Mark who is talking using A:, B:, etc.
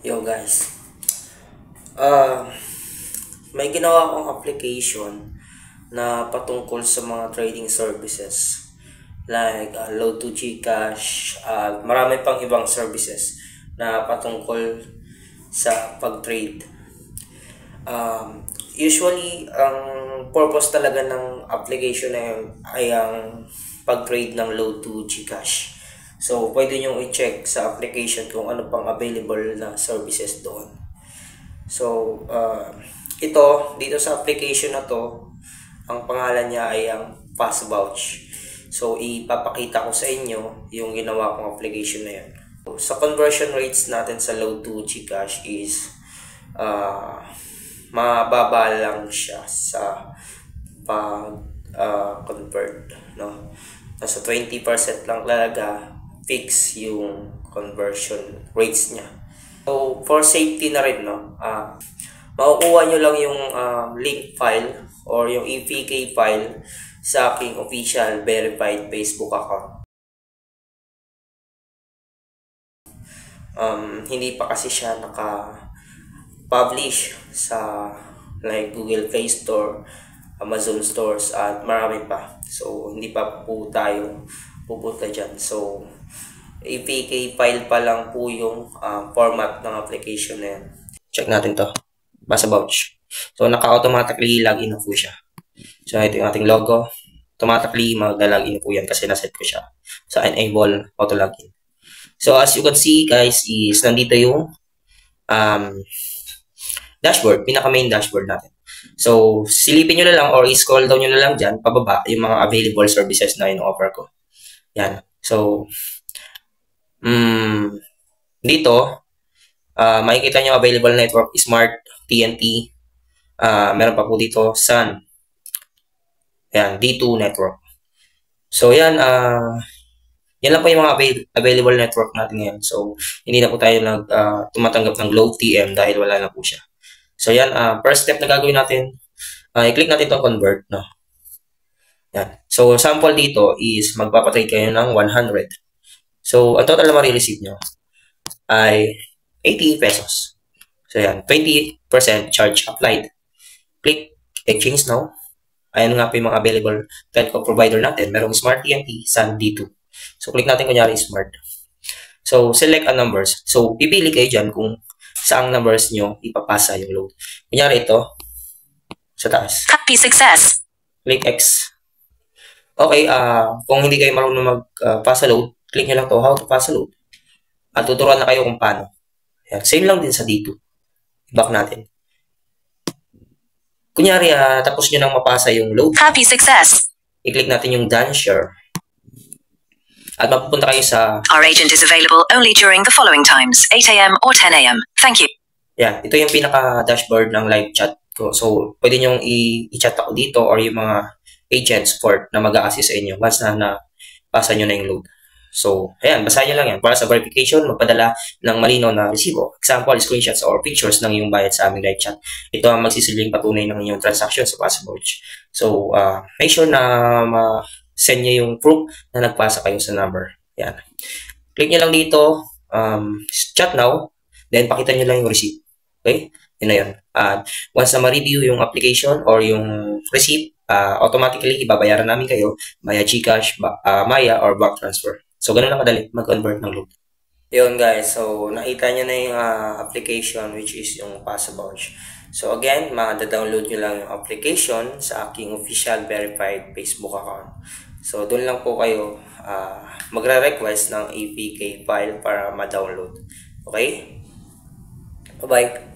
A: Yo guys, uh, may ginawa akong application na patungkol sa mga trading services like load to Gcash at marami pang ibang services na patungkol sa pag-trade. Usually, ang purpose talaga ng application na yun ay ang pag-trade ng load to Gcash. So, pwede nyo i-check sa application kung ano pang available na services doon. So, dito sa application na to, ang pangalan niya ay ang FastVouch. So, ipapakita ko sa inyo yung ginawa kong application na yan. So, sa conversion rates natin sa load to Gcash is mababa lang siya sa pag-convert. No? Nasa 20% lang talaga fix yung conversion rates niya. So, for safety na rin, no, makukuha nyo lang yung link file or yung APK file sa aking official verified Facebook account. Hindi pa kasi siya naka-publish sa like Google Play Store, Amazon Stores, at marami pa. So, hindi pa po tayo pupunta dyan. So, APK file pa lang po yung format ng application na yan. Check natin to. FastVouch. So, naka-automatically login na po siya. So, ito yung ating logo. Automatically mag-login po yan kasi naset ko siya sa enable auto login. So, as you can see guys, is nandito yung dashboard, pinaka-main dashboard natin. So, silipin nyo na lang or i-scroll down nyo na lang dyan, pababa, yung mga available services na in-offer ko. Yan. So, dito, makikita nyo available network, Smart, TNT, meron pa po dito, Sun, yan, D2 network. So, yan, yan lang po yung mga available network natin ngayon. So, hindi na po tayo tumatanggap ng Globe TM dahil wala na po siya. So, yan, first step na gagawin natin, i-click natin itong convert, no? Yan. So, sample dito is magpapatrade kayo ng 100. So, ang total na marireceive nyo ay 80 pesos. So, yan. 20% charge applied. Click exchange now. Ayan nga po yung mga available telco provider natin. Merong Smart TNT, Sun, D2. So, click natin kunyari Smart. So, select ang numbers. So, pipili kayo dyan kung saang numbers nyo ipapasa yung load. Kunyari ito, sa taas.
B: Copy success.
A: Click X. Okay, kung hindi kayo marunong magpasa load, click nyo lang to, how to pass a load. At tuturuan na kayo kung paano. Ayan. Same lang din sa D2. Back natin. Kunyari, tapos nyo nang mapasa yung load.
B: Copy success.
A: I-click natin yung done share. At mapupunta kayo sa...
B: Our agent is available only during the following times, 8 a.m. or 10 a.m. Thank you.
A: Yan. Ito yung pinaka-dashboard ng live chat ko. So, pwede nyo i-chat ako dito or yung mga agent support na mag-a-assist sa inyo once na napasa nyo na yung load. So, ayan, basahin nyo lang yan. Para sa verification, magpadala ng malinaw na resibo. Example, screenshots or pictures ng iyong bayad sa aming live chat. Ito ang magsisilbing patunay ng inyong transaction sa FastVouch. So, make sure na send nyo yung proof na nagpasa kayo sa number. Yan. Click nyo lang dito, chat now, then pakita nyo lang yung receipt. Okay? Yun na yun. Once na ma-review yung application or yung receipt, automatically ibabayaran namin kayo via Gcash, Maya, or bank transfer. So, ganun lang kadali mag-convert ng load. Yun guys, so nakita nyo na yung application which is yung FastVouch. So again, ma-download nyo lang yung application sa aking official verified Facebook account. So doon lang po kayo magre-request ng APK file para ma-download. Okay? Bye-bye!